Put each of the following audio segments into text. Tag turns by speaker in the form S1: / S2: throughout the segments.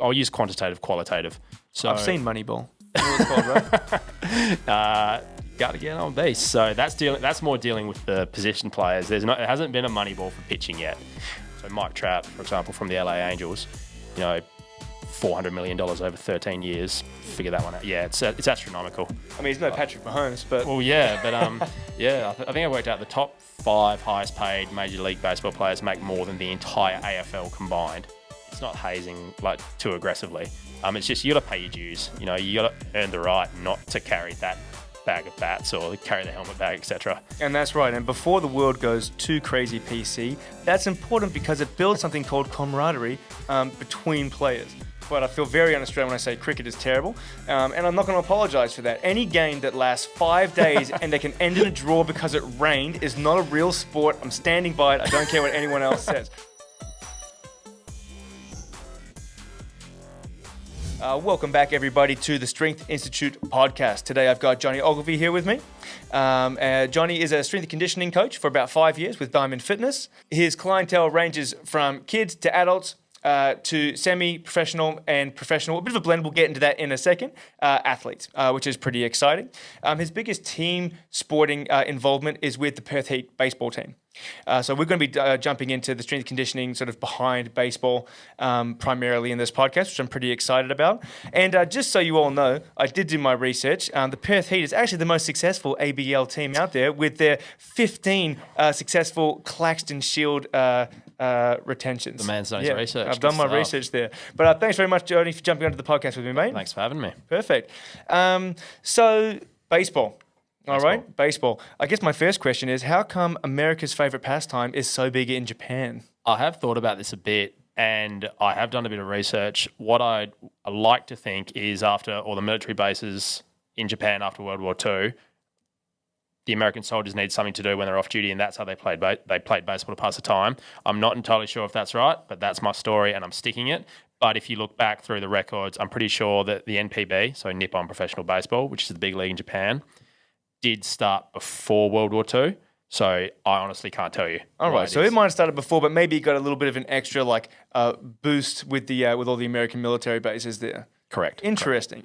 S1: I'll use quantitative, qualitative. So
S2: I've seen Moneyball. You know what it's called, right?
S1: Got to get on base. So that's more dealing with the position players. It hasn't been a money ball for pitching yet. So Mike Trout, for example, from the LA Angels, $400 million over 13 years. Figure that one out. Yeah, it's astronomical.
S2: I mean, he's no Patrick Mahomes, but...
S1: Well, yeah, but I think I worked out the top 5 highest paid Major League Baseball players make more than the entire AFL combined. It's not hazing like too aggressively. It's just you got to pay your dues. You got to earn the right not to carry that bag of bats or carry the helmet bag, etc.
S2: And that's right. And before the world goes too crazy PC, that's important because it builds something called camaraderie between players. But I feel very un-Australian when I say cricket is terrible, and I'm not going to apologise for that. Any game that lasts 5 days and they can end in a draw because it rained is not a real sport. I'm standing by it. I don't care what anyone else says. Welcome back, everybody, to the Strength Institute podcast. Today, I've got Jonny Ogilvie here with me. Jonny is a strength and conditioning coach for about 5 years with Diamond Fitness. His clientele ranges from kids to adults, to semi-professional and professional, a bit of a blend, we'll get into that in a second, athletes, which is pretty exciting. His biggest team sporting involvement is with the Perth Heat baseball team. So we're going to be jumping into the strength conditioning sort of behind baseball primarily in this podcast, which I'm pretty excited about. And just so you all know, I did do my research. The Perth Heat is actually the most successful ABL team out there with their 15 successful Claxton Shield retentions.
S1: The man's done his research.
S2: I've done my research there. But thanks very much, Jonny, for jumping onto the podcast with me, mate.
S1: Thanks for having me.
S2: Perfect. So, baseball. All right, baseball. I guess my first question is, how come America's favourite pastime is so big in Japan?
S1: I have thought about this a bit, and I have done a bit of research. What I like to think is after all the military bases in Japan after World War II, the American soldiers need something to do when they're off duty, and that's how they played baseball to pass the time. I'm not entirely sure if that's right, but that's my story, and I'm sticking it. But if you look back through the records, I'm pretty sure that the NPB, so Nippon Professional Baseball, which is the big league in Japan, did start before World War II. So I honestly can't tell you.
S2: All right, so it might have started before, but maybe it got a little bit of an extra boost with all the American military bases there.
S1: Correct.
S2: Interesting.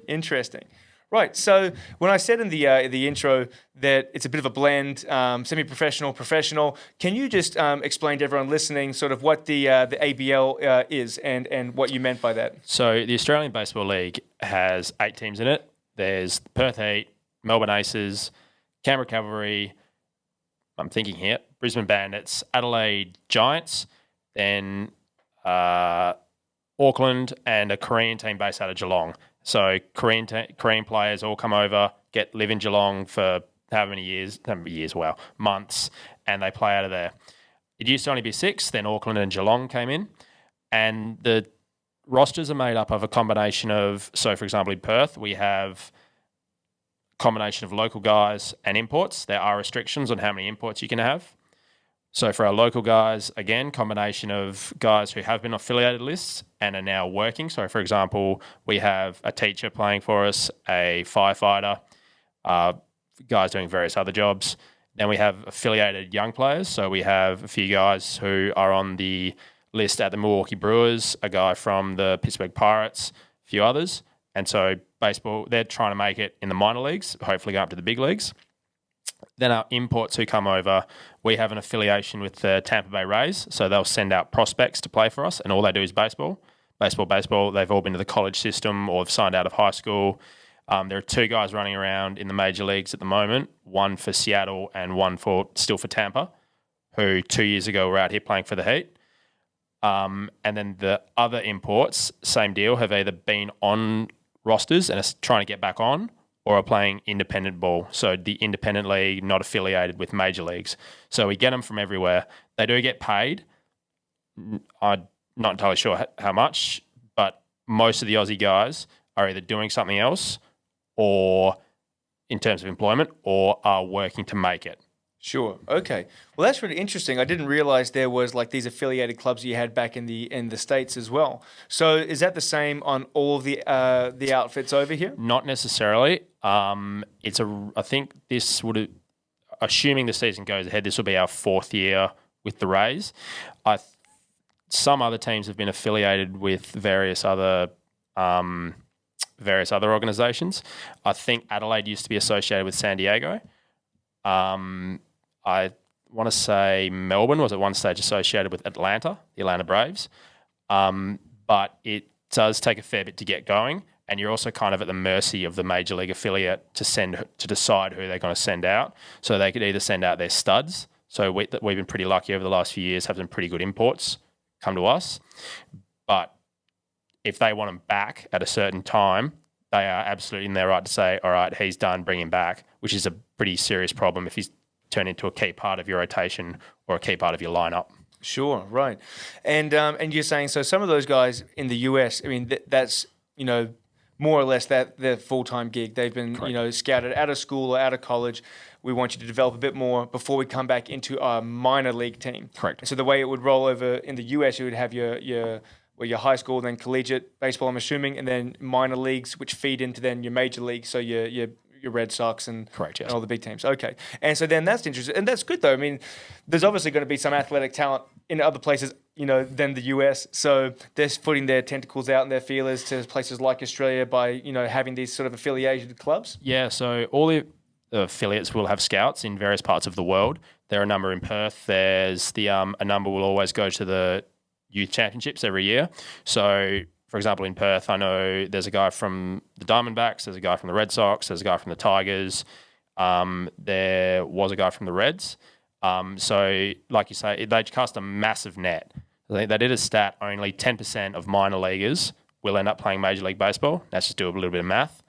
S2: Right, so when I said in the intro that it's a bit of a blend, semi-professional, professional, can you just explain to everyone listening sort of what the ABL is and what you meant by that?
S1: So the Australian Baseball League has 8 teams in it. There's Perth Heat, Melbourne Aces, Canberra Cavalry, I'm thinking here, Brisbane Bandits, Adelaide Giants, then Auckland, and a Korean team based out of Geelong. So Korean players all come over, live in Geelong for months, and they play out of there. It used to only be 6, then Auckland and Geelong came in, and the rosters are made up of a combination of, so for example in Perth, we have combination of local guys and imports. There are restrictions on how many imports you can have. So for our local guys, again, combination of guys who have been on affiliated lists and are now working. So for example, we have a teacher playing for us, a firefighter, guys doing various other jobs. Then we have affiliated young players. So we have a few guys who are on the list at the Milwaukee Brewers, a guy from the Pittsburgh Pirates, a few others. And so baseball, they're trying to make it in the minor leagues, hopefully go up to the big leagues. Then our imports who come over, we have an affiliation with the Tampa Bay Rays. So they'll send out prospects to play for us, and all they do is baseball. Baseball. They've all been to the college system or have signed out of high school. There are 2 guys running around in the major leagues at the moment, one for Seattle and one still for Tampa, who 2 years ago were out here playing for the Heat. And then the other imports, same deal, have either been on rosters and are trying to get back on, or are playing independent ball. So the independent league, not affiliated with major leagues. So we get them from everywhere. They do get paid. I'm not entirely sure how much, but most of the Aussie guys are either doing something else or in terms of employment or are working to make it.
S2: Sure. Okay. Well, that's really interesting. I didn't realize there was like these affiliated clubs you had back in the States as well. So is that the same on all the outfits over here?
S1: Not necessarily. I think this would, assuming the season goes ahead, this will be our 4th year with the Rays. some other teams have been affiliated with various other organisations. I think Adelaide used to be associated with San Diego. I want to say Melbourne was at one stage associated with Atlanta, the Atlanta Braves. But it does take a fair bit to get going, and you're also kind of at the mercy of the major league affiliate to decide who they're going to send out. So they could either send out their studs. So we've been pretty lucky over the last few years, have some pretty good imports come to us. But if they want him back at a certain time, they are absolutely in their right to say, all right, he's done, bring him back, which is a pretty serious problem if he's turned into a key part of your rotation or a key part of your lineup.
S2: Sure, right. And you're saying, so some of those guys in the US, I mean, that's, more or less their full-time gig. They've been,
S1: Correct.
S2: Scouted out of school or out of college. We want you to develop a bit more before we come back into our minor league team.
S1: Correct.
S2: So the way it would roll over in the US, you would have your high school, then collegiate baseball, I'm assuming, and then minor leagues, which feed into then your major league. So your Red Sox and,
S1: Correct, yes.
S2: and all the big teams. Okay. And so then that's interesting. And that's good, though. I mean, there's obviously going to be some athletic talent in other places, than the US. So they're putting their tentacles out and their feelers to places like Australia by, having these sort of affiliated clubs.
S1: Yeah, so all the affiliates will have scouts in various parts of the world. There are a number in Perth. There's a number will always go to the youth championships every year. So, for example, in Perth, I know there's a guy from the Diamondbacks, there's a guy from the Red Sox, there's a guy from the Tigers, there was a guy from the Reds. So, like you say, they cast a massive net. They did a stat, only 10% of minor leaguers will end up playing Major League Baseball. Let's just do a little bit of math.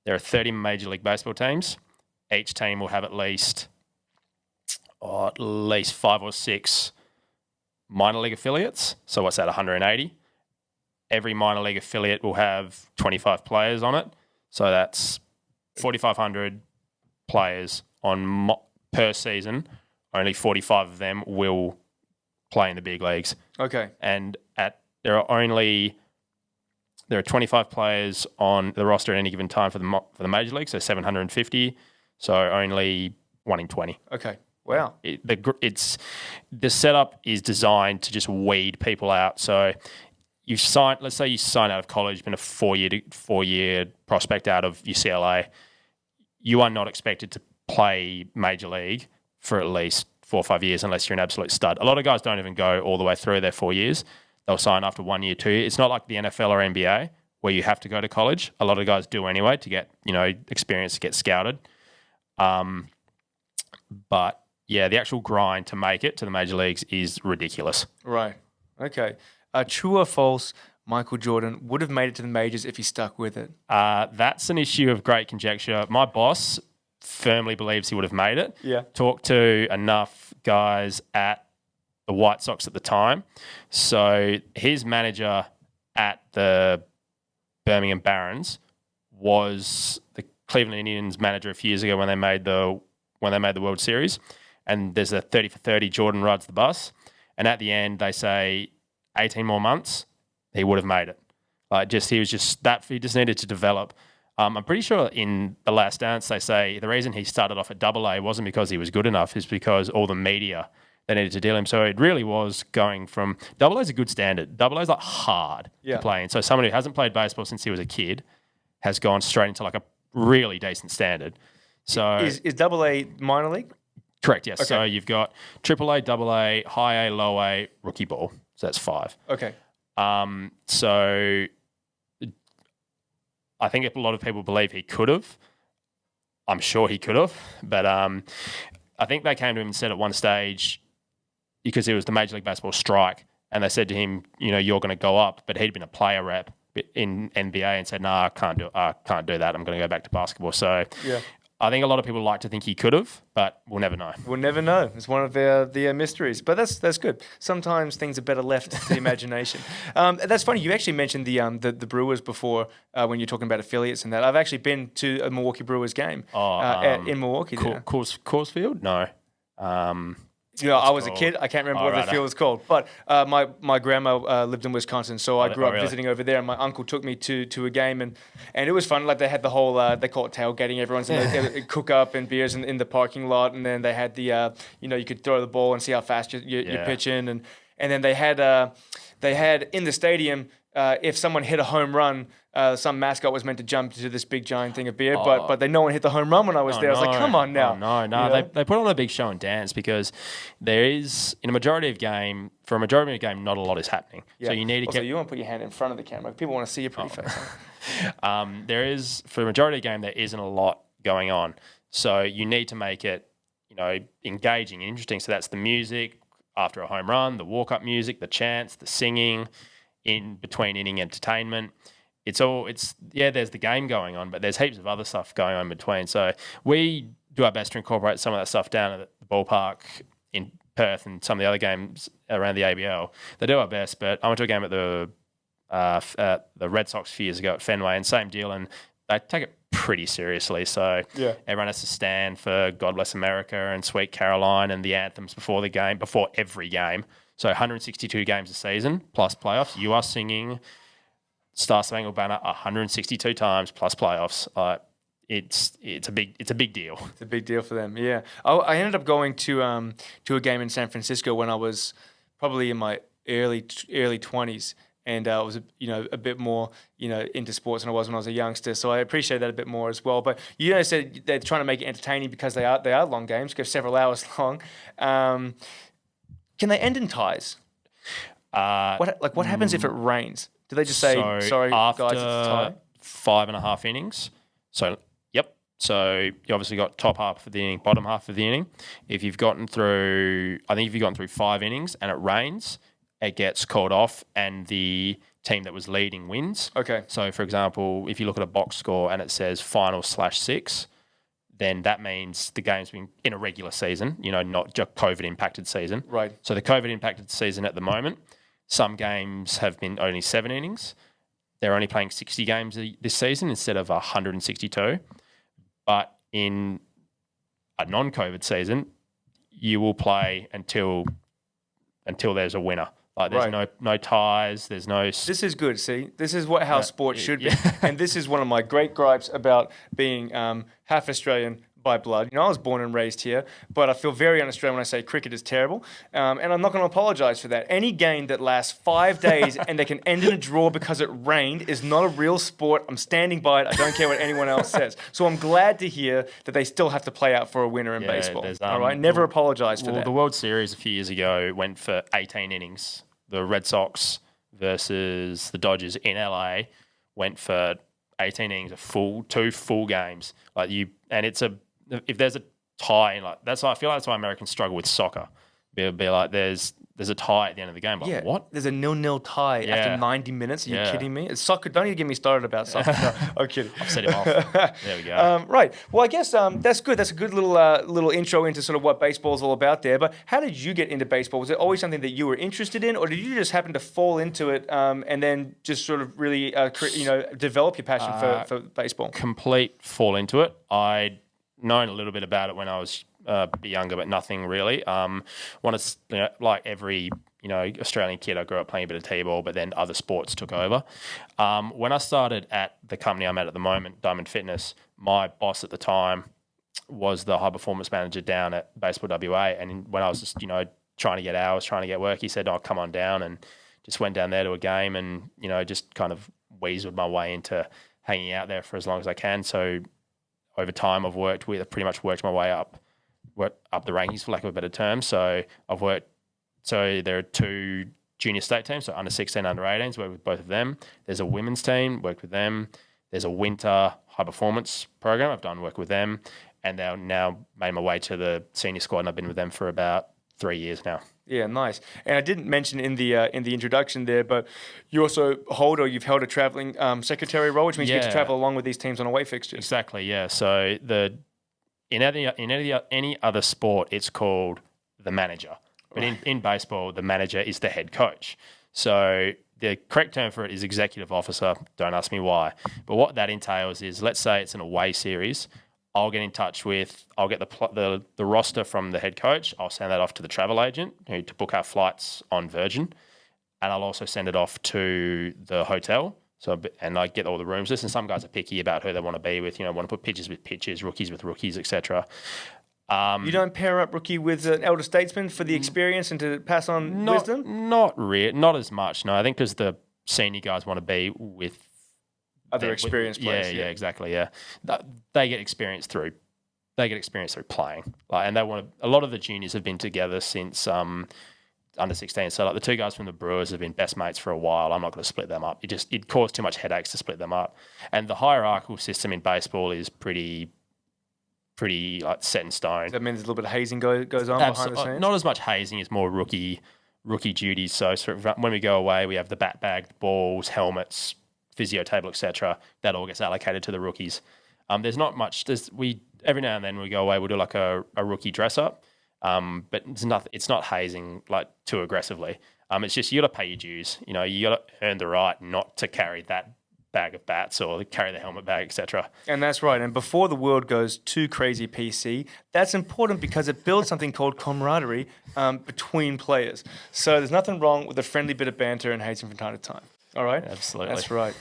S1: There are 30 Major League Baseball teams. Each team will have at least 5 or 6 minor league affiliates. So what's that, 180? Every minor league affiliate will have 25 players on it. So that's 4,500 players per season. Only 45 of them will play in the big leagues.
S2: Okay.
S1: And there are 25 players on the roster at any given time for the major league, so 750. So only 1 in 20.
S2: Okay. Wow.
S1: The setup is designed to just weed people out. So let's say you sign out of college, been a 4-year prospect out of UCLA. You are not expected to play major league for at least 4 or 5 years unless you're an absolute stud. A lot of guys don't even go all the way through their 4 years. They'll sign after 1 year, 2 years. It's not like the NFL or NBA where you have to go to college. A lot of guys do anyway to get experience, to get scouted. But yeah, the actual grind to make it to the major leagues is ridiculous.
S2: Right. Okay. True or false, Michael Jordan would have made it to the majors if he stuck with it?
S1: That's an issue of great conjecture. My boss firmly believes he would have made it.
S2: Yeah.
S1: Talked to enough guys at the White Sox at the time. So his manager at the Birmingham Barons was the Cleveland Indians manager a few years ago when they made the World Series. And there's a 30 for 30, Jordan rides the bus. And at the end, they say 18 more months, he would have made it. He just needed to develop. I'm pretty sure in The Last Dance, they say the reason he started off at AA wasn't because he was good enough, it's because all the media, they needed to deal him. So it really was going from AA is a good standard. AA is like hard to play in. So someone who hasn't played baseball since he was a kid has gone straight into like a really decent standard. So
S2: is AA minor league?
S1: Correct, yes.
S2: Okay.
S1: So you've got AAA, AA, high A, low A, rookie ball. So that's 5.
S2: Okay.
S1: So I think a lot of people believe he could have. I'm sure he could have. But I think they came to him and said at one stage, because it was the Major League Baseball strike, and they said to him, you're going to go up. But he'd been a player rep in NBA and said, no, I can't do that. I'm going to go back to basketball. So
S2: yeah.
S1: I think a lot of people like to think he could have, but we'll never know.
S2: We'll never know. It's one of the mysteries. But that's good. Sometimes things are better left to the imagination. That's funny. You actually mentioned the Brewers before when you're talking about affiliates and that. I've actually been to a Milwaukee Brewers game in Milwaukee.
S1: Coors Field? No.
S2: I was a kid. I can't remember what the field was called. But my grandma lived in Wisconsin, so I grew up visiting over there. And my uncle took me to a game, and it was fun. Like they had the whole they call it tailgating. Everyone's in the cook up and beers in the parking lot, and then they had the you could throw the ball and see how fast you're pitching, and then they had in the stadium, if someone hit a home run, some mascot was meant to jump to this big giant thing of beer, but no one hit the home run when I was there. I was like, come on now.
S1: No.
S2: You know?
S1: They put on a big show and dance because there is, for a majority of the game, not a lot is happening.
S2: Yeah.
S1: So you need to
S2: also, you want to put your hand in front of the camera. People want to see your pretty face.
S1: There is, for the majority of the game, there isn't a lot going on. So you need to make it, engaging and interesting. So that's the music after a home run, the walk-up music, the chants, the singing, in between inning entertainment. There's the game going on, but there's heaps of other stuff going on in between. So we do our best to incorporate some of that stuff down at the ballpark in Perth and some of the other games around the ABL. They do our best, but I went to a game at the Red Sox a few years ago at Fenway, and same deal, and they take it pretty seriously. So everyone has to stand for God Bless America and Sweet Caroline and the anthems before every game. So 162 games a season plus playoffs. You are singing Star Spangled Banner 162 times plus playoffs. It's a big deal. It's
S2: a big deal for them. Yeah, I ended up going to a game in San Francisco when I was probably in my early 20s. And I was, a bit more, into sports than I was when I was a youngster. So I appreciate that a bit more as well. But you said they're trying to make it entertaining because they are long games, go several hours long. Can they end in ties? What happens if it rains? Do they just say, sorry,
S1: after
S2: guys, it's a tie?
S1: 5.5 innings? So, yep. So you obviously got top half of the inning, bottom half of the inning. If you've gotten through 5 innings and it rains, it gets called off and the team that was leading wins.
S2: Okay.
S1: So, for example, if you look at a box score and it says final/6, then that means the game's been in a regular season, not just COVID-impacted season.
S2: Right.
S1: So the COVID-impacted season at the moment, some games have been only 7 innings. They're only playing 60 games this season instead of 162. But in a non-COVID season, you will play until there's a winner. There's no ties. There's no.
S2: This is good. See, this is how sports should be, and this is one of my great gripes about being half Australian by blood. I was born and raised here, but I feel very un-Australian when I say cricket is terrible, and I'm not going to apologise for that. Any game that lasts 5 days and they can end in a draw because it rained is not a real sport. I'm standing by it. I don't care what anyone else says. So I'm glad to hear that they still have to play out for a winner in baseball. All right, never apologise for that.
S1: The World Series a few years ago went for 18 innings. The Red Sox versus the Dodgers in LA went for 18 innings, two full games. If there's a tie, that's why I feel like that's why Americans struggle with soccer. It'll be like there's a tie at the end of the game. Like, what?
S2: There's a 0-0 tie after 90 minutes. Are you kidding me? It's soccer. Don't even get me started about soccer. No, I'm kidding.
S1: I've set him off. There we go.
S2: Right. Well, I guess that's good. That's a good little intro into sort of what baseball is all about there. But how did you get into baseball? Was it always something that you were interested in, or did you just happen to fall into it and then just sort of really develop your passion for baseball?
S1: Complete fall into it. I'd known a little bit about it when I was a bit younger, but nothing really. Like every Australian kid, I grew up playing a bit of t-ball, but then other sports took over. When I started at the company I'm at the moment, Diamond Fitness, my boss at the time was the high performance manager down at Baseball WA, and when I was just trying to get hours, trying to get work, he said, "Oh, come on down," and just went down there to a game, and just kind of weaseled my way into hanging out there for as long as I can. So over time, I've pretty much worked my way up the rankings, for lack of a better term. So there are 2 junior state teams, so under 16, under 18s, worked with both of them. There's a women's team, worked with them. There's a winter high performance program, I've done work with them. And they've now made my way to the senior squad, and I've been with them for about 3 years now.
S2: Yeah, nice. And I didn't mention in the introduction there, but you also you've held a traveling secretary role, which means you get to travel along with these teams on away fixtures.
S1: Exactly, yeah. So in any other sport, it's called the manager. But in baseball, the manager is the head coach. So the correct term for it is executive officer. Don't ask me why. But what that entails is, let's say it's an away series. I'll get the roster from the head coach. I'll send that off to the travel agent to book our flights on Virgin. And I'll also send it off to the hotel. And I get all the rooms list. And some guys are picky about who they want to be with, want to put pitchers with pitchers, rookies with rookies, etc.
S2: You don't pair up rookie with an elder statesman for the experience and to pass on wisdom?
S1: Not as much. No, I think because the senior guys want to be with
S2: Other experienced players.
S1: Yeah, exactly. Yeah, they get experience through playing. And they want to. A lot of the juniors have been together since under 16. So like the two guys from the Brewers have been best mates for a while. I'm not going to split them up. It'd cause too much headaches to split them up. And the hierarchical system in baseball is pretty like set in stone.
S2: Does that mean there's a little bit of hazing goes on behind the scenes?
S1: Not as much hazing as more rookie duties. So when we go away, we have the bat bag, the balls, helmets, physio table, etc. That all gets allocated to the rookies. There's not much. Every now and then we go away, we'll do like a rookie dress up. But it's not hazing like too aggressively. It's just you got to pay your dues. You got to earn the right not to carry that bag of bats or carry the helmet bag, etc.
S2: And that's right. And before the world goes too crazy PC, that's important because it builds something called camaraderie between players. So there's nothing wrong with a friendly bit of banter and hazing from time to time. All right?
S1: Absolutely.
S2: That's right.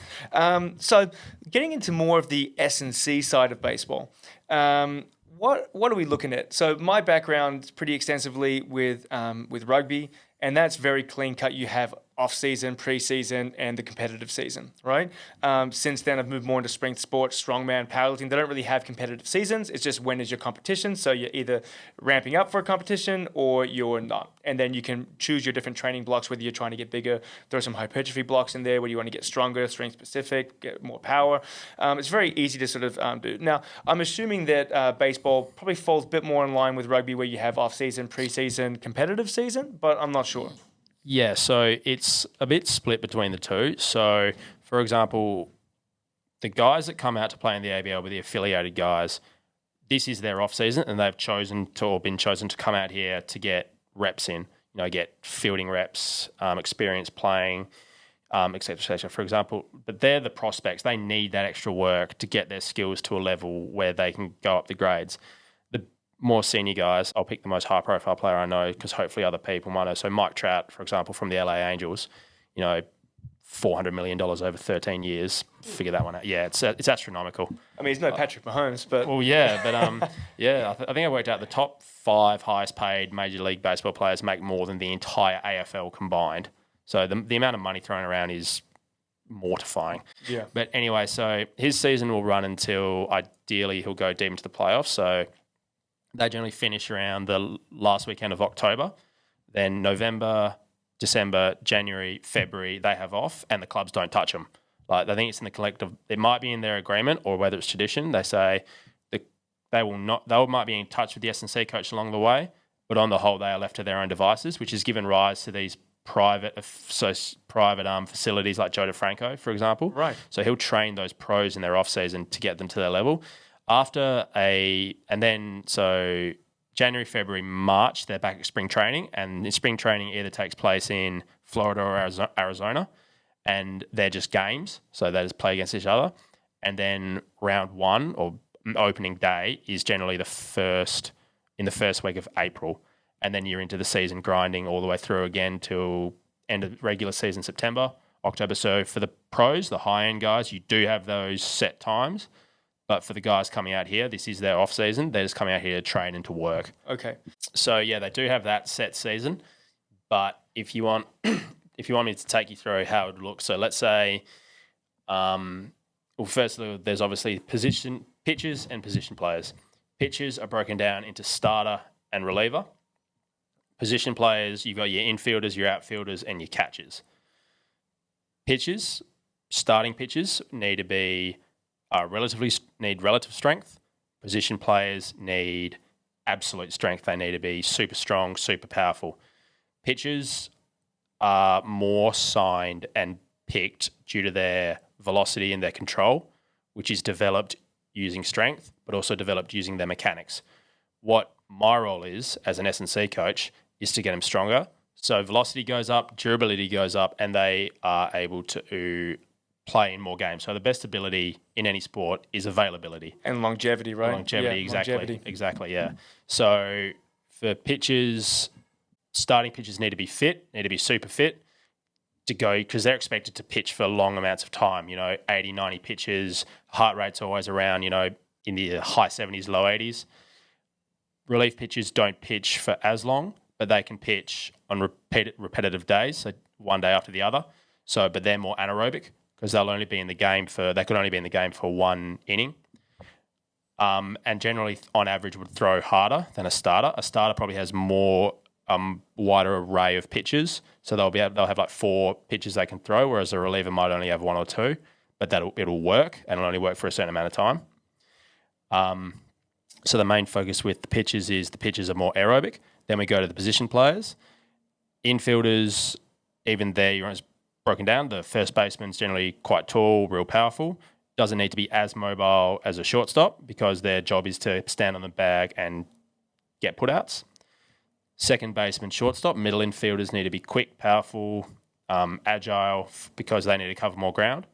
S2: So getting into more of the S&C side of baseball, what are we looking at? So my background pretty extensively with rugby, and that's very clean cut. You have off-season, pre-season, and the competitive season, right? Since then, I've moved more into strength sports, strongman, powerlifting. They don't really have competitive seasons. It's just when is your competition. So you're either ramping up for a competition or you're not. And then you can choose your different training blocks, whether you're trying to get bigger. There are some hypertrophy blocks in there where you want to get stronger, strength-specific, get more power. It's very easy to sort of do. Now, I'm assuming that baseball probably falls a bit more in line with rugby where you have off-season, pre-season, competitive season, but I'm not sure.
S1: Yeah, so it's a bit split between the two. So, for example, the guys that come out to play in the ABL with the affiliated guys, this is their off season, and they've been chosen to come out here to get reps in. Get fielding reps, experience playing, etc. For example, but they're the prospects. They need that extra work to get their skills to a level where they can go up the grades. More senior guys, I'll pick the most high-profile player I know because hopefully other people might know. So Mike Trout, for example, from the LA Angels, $400 million over 13 years. Figure that one out. Yeah, it's astronomical.
S2: I mean, he's no Patrick Mahomes, but...
S1: Well, yeah, but I think I worked out the top 5 highest-paid Major League Baseball players make more than the entire AFL combined. So the amount of money thrown around is mortifying.
S2: Yeah.
S1: But anyway, so his season will run until, ideally, he'll go deep into the playoffs. So... they generally finish around the last weekend of October. Then November, December, January, February, they have off, and the clubs don't touch them. Like I think it's in the collective. It might be in their agreement, or whether it's tradition. They say they will not. They might be in touch with the S&C coach along the way, but on the whole, they are left to their own devices, which has given rise to these private facilities like Joe DeFranco, for example.
S2: Right.
S1: So he'll train those pros in their off season to get them to their level. So January, February, March, they're back at spring training, and the spring training either takes place in Florida or Arizona, and they're just games, so they just play against each other. And then round 1 or opening day is generally in the first week of April, and then you're into the season grinding all the way through again till end of regular season September, October. So for the pros, the high-end guys, you do have those set times. But for the guys coming out here, this is their off season. They're just coming out here to train and to work.
S2: Okay.
S1: So yeah, they do have that set season. But if you want me to take you through how it looks, so let's say, firstly, there's obviously pitchers and position players. Pitchers are broken down into starter and reliever. Position players, you've got your infielders, your outfielders, and your catchers. Starting pitchers need relative strength. Position players need absolute strength. They need to be super strong, super powerful. Pitchers are more signed and picked due to their velocity and their control, which is developed using strength, but also developed using their mechanics. What my role is as an S&C coach is to get them stronger. So velocity goes up, durability goes up, and they are able to play in more games. So the best ability in any sport is availability.
S2: And longevity, right?
S1: Exactly, yeah. So for pitchers, starting pitchers need to be fit, need to be super fit to go because they're expected to pitch for long amounts of time, 80, 90 pitches, heart rate's always around, in the high 70s, low 80s. relief pitchers don't pitch for as long, but they can pitch on repetitive days, so one day after the other. So, but they're more anaerobic because they could only be in the game for one inning. And generally, on average, would throw harder than a starter. A starter probably has more wider array of pitches, so they'll have like 4 pitches they can throw, whereas a reliever might only have 1 or 2. But it'll work, and it'll only work for a certain amount of time. So the main focus with the pitchers is the pitchers are more aerobic. Then we go to the position players. Infielders, even there, it's broken down. The first baseman's generally quite tall, real powerful. Doesn't need to be as mobile as a shortstop because their job is to stand on the bag and get putouts. Second baseman, shortstop. Middle infielders need to be quick, powerful, agile because they need to cover more ground.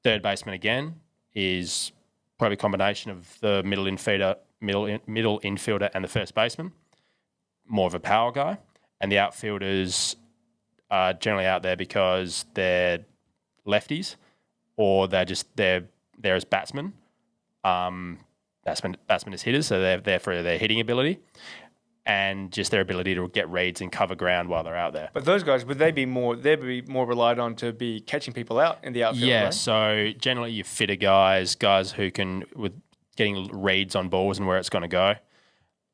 S1: Third baseman again is probably a combination of the middle infielder and the first baseman. More of a power guy. And the outfielders are generally out there because they're lefties or they're there as batsmen. Batsmen as hitters, so they're there for their hitting ability and just their ability to get reads and cover ground while they're out there.
S2: But those guys, they'd be more relied on to be catching people out in the outfield,
S1: yeah,
S2: right?
S1: So generally your fitter guys who can, with getting reads on balls and where it's going to go.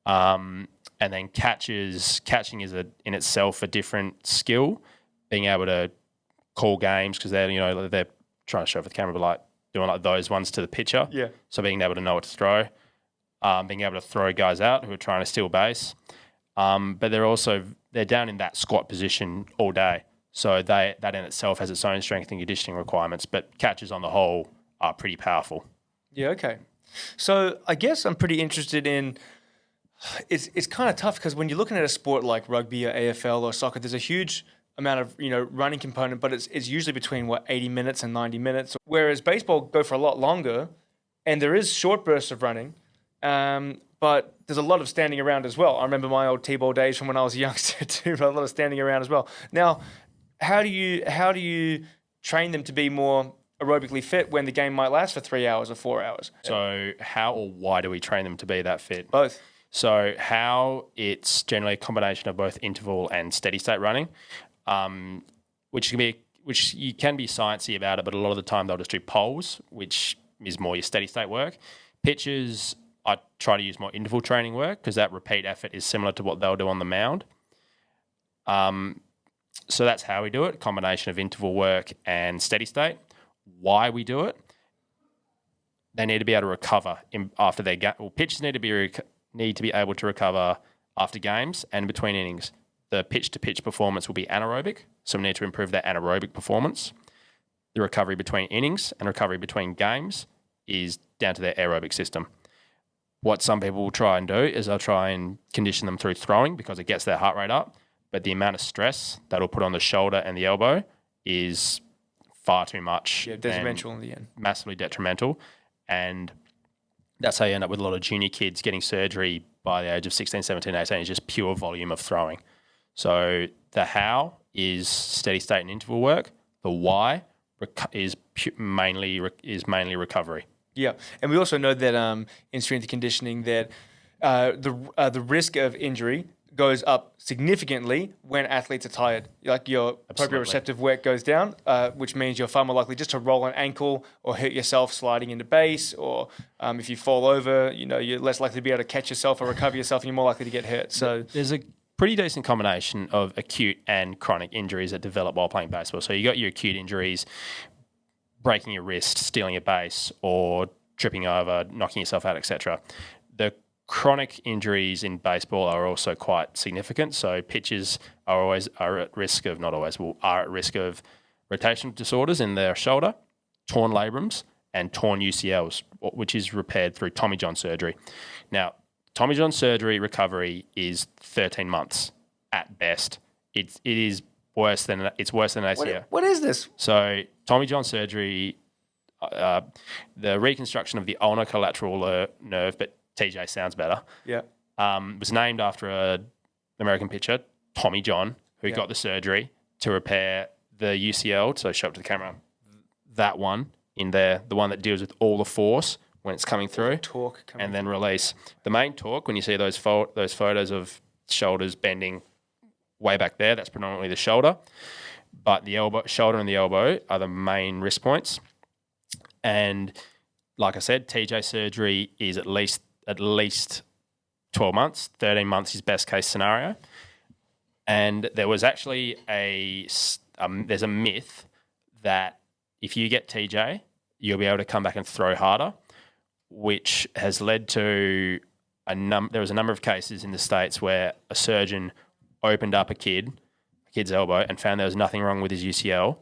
S1: And then catching is in itself a different skill, being able to call games because they're trying to show for the camera, but like doing like those ones to the pitcher.
S2: Yeah.
S1: So being able to know what to throw, being able to throw guys out who are trying to steal base. But they're down in that squat position all day. So that in itself has its own strength and conditioning requirements, but catchers on the whole are pretty powerful.
S2: Yeah, okay. So I guess I'm pretty interested in, it's kind of tough because when you're looking at a sport like rugby or AFL or soccer, there's a huge amount of running component, but it's usually between 80 minutes and 90 minutes. Whereas baseball go for a lot longer, and there is short bursts of running, but there's a lot of standing around as well. I remember my old T-ball days from when I was a youngster too, a lot of standing around as well. Now, how do you train them to be more aerobically fit when the game might last for 3 hours or 4 hours?
S1: So how or why do we train them to be that fit?
S2: Both.
S1: So how it's generally a combination of both interval and steady state running, which you can be sciencey about it, but a lot of the time they'll just do poles, which is more your steady state work. Pitchers, I try to use more interval training work because that repeat effort is similar to what they'll do on the mound. So that's how we do it, combination of interval work and steady state. Why we do it, they need to be able to recover after their game. Well, pitchers need to be able to recover after games and between innings. The pitch-to-pitch performance will be anaerobic, so we need to improve their anaerobic performance. The recovery between innings and recovery between games is down to their aerobic system. What some people will try and do is they'll try and condition them through throwing because it gets their heart rate up, but the amount of stress that'll put on the shoulder and the elbow is far too much.
S2: Yeah, detrimental in the end.
S1: Massively detrimental. And that's how you end up with a lot of junior kids getting surgery by the age of 16, 17, 18. It's just pure volume of throwing. So the how is steady state and interval work. The why is mainly recovery.
S2: Yeah, and we also know that in strength and conditioning that the risk of injury goes up significantly when athletes are tired. Like your proprioceptive work goes down, which means you're far more likely just to roll an ankle or hurt yourself sliding into base, or if you fall over, you're less likely to be able to catch yourself or recover yourself, and you're more likely to get hurt. So
S1: there's a pretty decent combination of acute and chronic injuries that develop while playing baseball. So you got your acute injuries, breaking your wrist, stealing a base, or tripping over, knocking yourself out, etc. The chronic injuries in baseball are also quite significant. So pitchers are at risk of rotational disorders in their shoulder, torn labrums, and torn UCLs, which is repaired through Tommy John surgery. Now, Tommy John surgery recovery is 13 months at best. It is worse than ACL.
S2: What is this?
S1: So Tommy John surgery, the reconstruction of the ulnar collateral nerve, but TJ sounds better.
S2: Yeah.
S1: Was named after an American pitcher, Tommy John, who got the surgery to repair the UCL. So show up to the camera. That one in there, the one that deals with all the force when it's coming through,
S2: Torque coming
S1: and then release. The main torque, when you see those photos of shoulders bending way back there, that's predominantly the shoulder. But the shoulder and the elbow are the main wrist points. And like I said, TJ surgery is at least 12 months. 13 months is best case scenario. And there was actually there's a myth that if you get TJ, you'll be able to come back and throw harder, which has led to there was a number of cases in the States where a surgeon opened up a kid's elbow and found there was nothing wrong with his UCL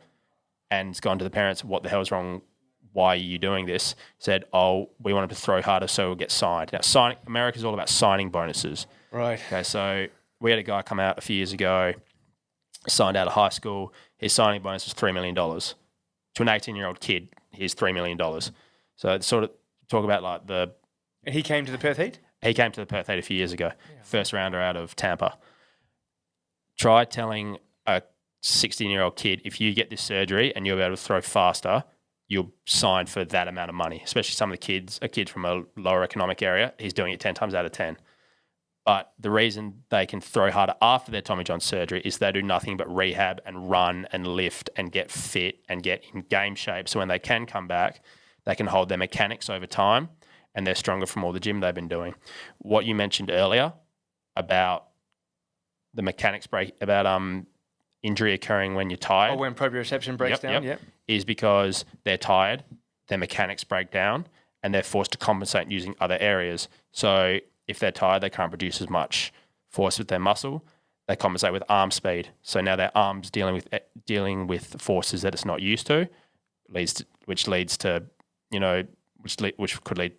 S1: and has gone to the parents, what the hell's wrong? Why are you doing this? Said, we want him to throw harder so we'll get signed. Now, America's all about signing bonuses.
S2: Right.
S1: Okay, so we had a guy come out a few years ago, signed out of high school. His signing bonus was $3 million. To an 18-year-old kid, here's $3 million. So sort of talk about like
S2: And he came to the Perth Heat?
S1: He came to the Perth Heat a few years ago. Yeah. First rounder out of Tampa. Try telling a 16-year-old kid, if you get this surgery and you'll be able to throw faster, you'll sign for that amount of money, especially some of a kid from a lower economic area, he's doing it 10 times out of 10. But the reason they can throw harder after their Tommy John surgery is they do nothing but rehab and run and lift and get fit and get in game shape. So when they can come back, they can hold their mechanics over time and they're stronger from all the gym they've been doing. What you mentioned earlier about the mechanics injury occurring when you're tired.
S2: Or when proprioception breaks down, yep.
S1: Is because they're tired, their mechanics break down, and they're forced to compensate using other areas. So if they're tired, they can't produce as much force with their muscle. They compensate with arm speed. So now their arm's dealing with forces that it's not used to, which could lead,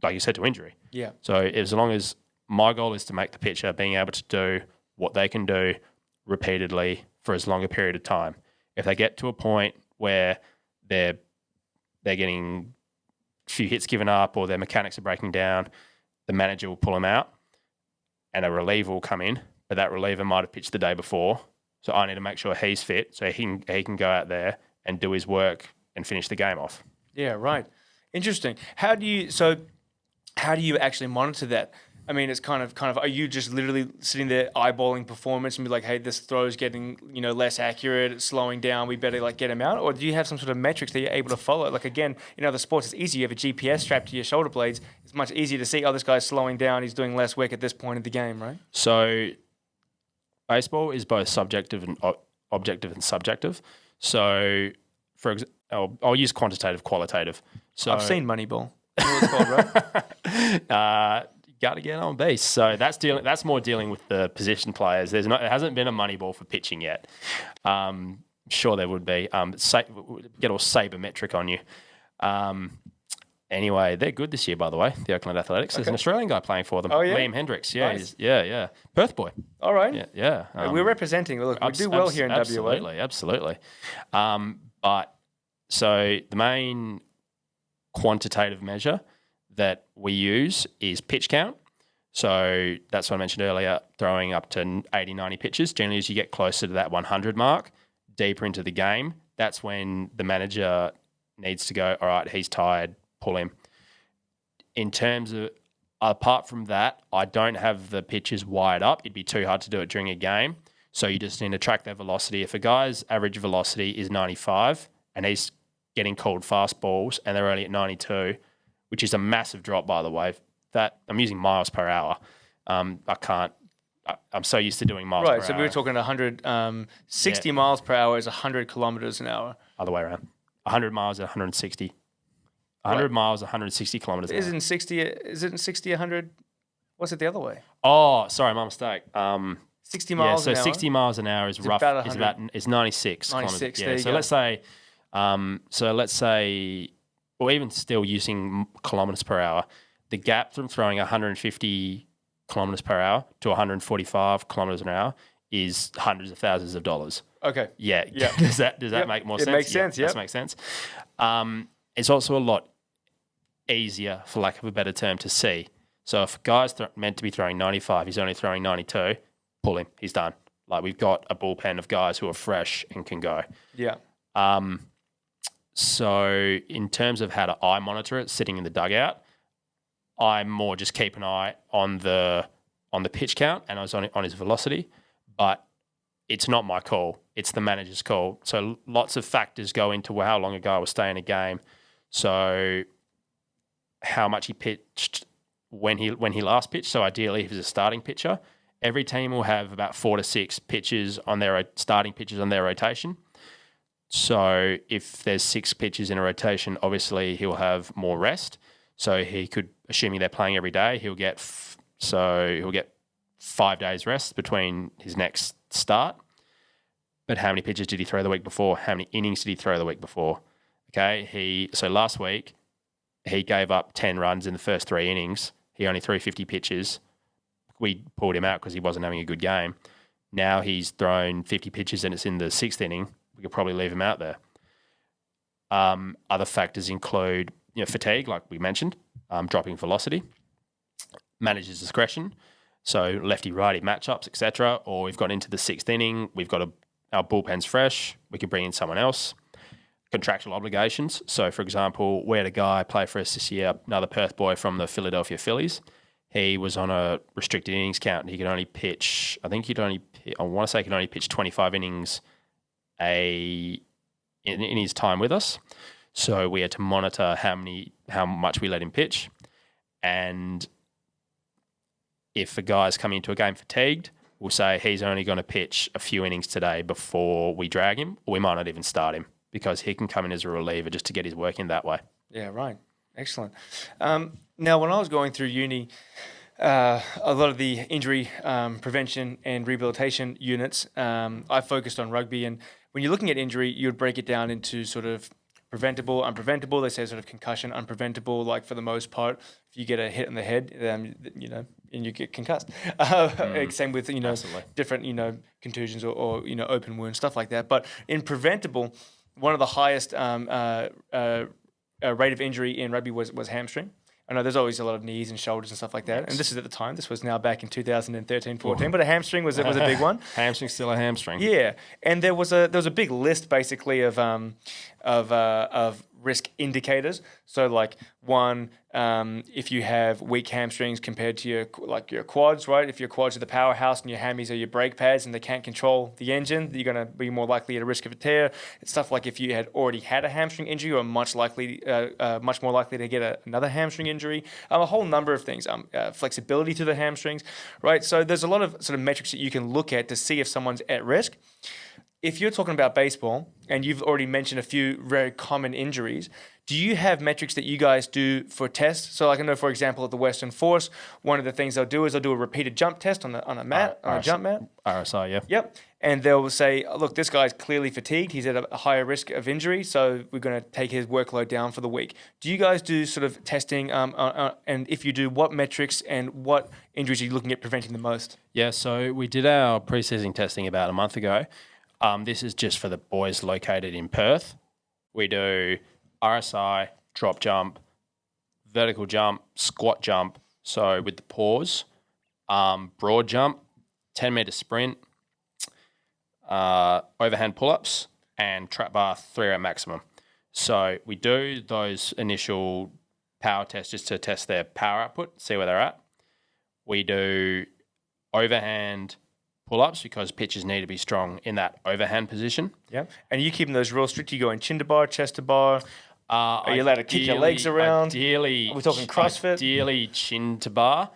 S1: like you said, to injury.
S2: Yeah.
S1: So as long as my goal is to make the pitcher being able to do what they can do repeatedly for as long a period of time. If they get to a point where they're getting a few hits given up or their mechanics are breaking down, the manager will pull them out and a reliever will come in, but that reliever might have pitched the day before. So I need to make sure he's fit so he can go out there and do his work and finish the game off.
S2: Yeah, right. Interesting. How do you actually monitor that? I mean, it's kind of. Are you just literally sitting there eyeballing performance and be like, "Hey, this throw is getting less accurate. It's slowing down. We better get him out." Or do you have some sort of metrics that you're able to follow? Like again, in other sports, it's easy. You have a GPS strapped to your shoulder blades. It's much easier to see. Oh, this guy's slowing down. He's doing less work at this point in the game, right?
S1: So, baseball is both subjective and objective and subjective. So, for example, I'll use quantitative, qualitative. So
S2: I've seen Moneyball. You know what it's called, right?
S1: Got to get on base. So that's more dealing with the position players. It hasn't been a money ball for pitching yet. Sure there would be. Get all sabermetric on you. Anyway, they're good this year, by the way, the Oakland Athletics. There's an Australian guy playing for them.
S2: Oh, yeah?
S1: Liam Hendricks. Yeah,
S2: nice.
S1: yeah. Perth boy.
S2: All right.
S1: Yeah.
S2: We're representing. Look, we do well here in WA.
S1: Absolutely. But so the main quantitative measure that we use is pitch count. So that's what I mentioned earlier, throwing up to 80, 90 pitches. Generally, as you get closer to that 100 mark, deeper into the game, that's when the manager needs to go, all right, he's tired, pull him. In terms of, apart from that, I don't have the pitches wired up. It'd be too hard to do it during a game. So you just need to track their velocity. If a guy's average velocity is 95 and he's getting called fastballs and they're only at 92, which is a massive drop, by the way. That I'm using miles per hour. I'm so used to doing miles per hour.
S2: Right, so we were talking 60 miles per hour is 100 kilometers an hour.
S1: Other way around. 100 miles at 160. 100 miles, 160 kilometers an hour.
S2: Isn't 60, 100? What's it the other way?
S1: Oh, sorry, my mistake.
S2: 60 miles an hour?
S1: 60 miles an hour is
S2: it's
S1: rough. Is 96.
S2: 96,
S1: yeah, let's say, or even still using kilometers per hour, the gap from throwing 150 kilometers per hour to 145 kilometers an hour is hundreds of thousands of dollars.
S2: Okay.
S1: Yeah. Does that make more sense?
S2: It makes sense, yeah.
S1: Does make sense. It's also a lot easier, for lack of a better term, to see. So if a guy's meant to be throwing 95, he's only throwing 92, pull him. He's done. Like, we've got a bullpen of guys who are fresh and can go.
S2: Yeah.
S1: So in terms of how I monitor it, sitting in the dugout, I more just keep an eye on the pitch count and I was on his velocity, but it's not my call. It's the manager's call. So lots of factors go into how long ago I was staying a game. So how much he pitched when he last pitched. So ideally, if he's a starting pitcher, every team will have about 4 to 6 pitches on their starting pitches on their rotation. So if there's 6 pitches in a rotation, obviously he'll have more rest. So he could, assuming they're playing every day, he'll get 5 days rest between his next start. But how many pitches did he throw the week before? How many innings did he throw the week before? Okay, so last week he gave up 10 runs in the first 3 innings. He only threw 50 pitches. We pulled him out because he wasn't having a good game. Now he's thrown 50 pitches and it's in the 6th inning. We could probably leave him out there. Other factors include fatigue, like we mentioned, dropping velocity, manager's discretion, so lefty-righty matchups, etc. Or we've got into the 6th inning, we've got our bullpen's fresh, we could bring in someone else. Contractual obligations. So, for example, we had a guy play for us this year, another Perth boy from the Philadelphia Phillies. He was on a restricted innings count and he could only pitch, I want to say he could only pitch 25 innings in his time with us. So we had to monitor how much we let him pitch. And if a guy's coming into a game fatigued, we'll say he's only going to pitch a few innings today before we drag him, or we might not even start him because he can come in as a reliever just to get his work in that way.
S2: Yeah, right. Excellent. Now, when I was going through uni, a lot of the injury prevention and rehabilitation units, I focused on rugby. And when you're looking at injury, you would break it down into sort of preventable, unpreventable. They say sort of concussion, unpreventable. Like for the most part, if you get a hit on the head, and you get concussed. Same with
S1: Absolutely.
S2: different contusions or open wounds, stuff like that. But in preventable, one of the highest rate of injury in rugby was hamstring. I know there's always a lot of knees and shoulders and stuff like that. Yes. And this is at the time. This was now back in 2013, 14. But a hamstring was a big one.
S1: Hamstring's still a hamstring.
S2: Yeah, and there was a big list basically of risk indicators. So like one, if you have weak hamstrings compared to your quads, right? If your quads are the powerhouse and your hammies are your brake pads and they can't control the engine, you're going to be more likely at a risk of a tear. It's stuff like if you had already had a hamstring injury, you're much more likely to get another hamstring injury. A whole number of things. Flexibility to the hamstrings, right? So there's a lot of sort of metrics that you can look at to see if someone's at risk. If you're talking about baseball and you've already mentioned a few very common injuries, do you have metrics that you guys do for tests? So like I know, for example, at the Western Force, one of the things they'll do is they'll do a repeated jump test on a mat, on a jump mat.
S1: RSI, yeah.
S2: Yep. And they'll say, look, this guy's clearly fatigued. He's at a higher risk of injury, so we're going to take his workload down for the week. Do you guys do sort of testing? And if you do, what metrics and what injuries are you looking at preventing the most?
S1: Yeah, so we did our pre-season testing about a month ago. This is just for the boys located in Perth. We do RSI, drop jump, vertical jump, squat jump, so with the pause, broad jump, 10-meter sprint, overhand pull-ups, and trap bar 3-rep maximum. So we do those initial power tests just to test their power output, see where they're at. We do overhand pull-ups because pitchers need to be strong in that overhand position.
S2: Yeah. And are you keeping those real strict? You going chin to bar, chest to bar? Are you allowed to kick your legs around?
S1: Ideally,
S2: are we talking CrossFit?
S1: Ideally chin to bar.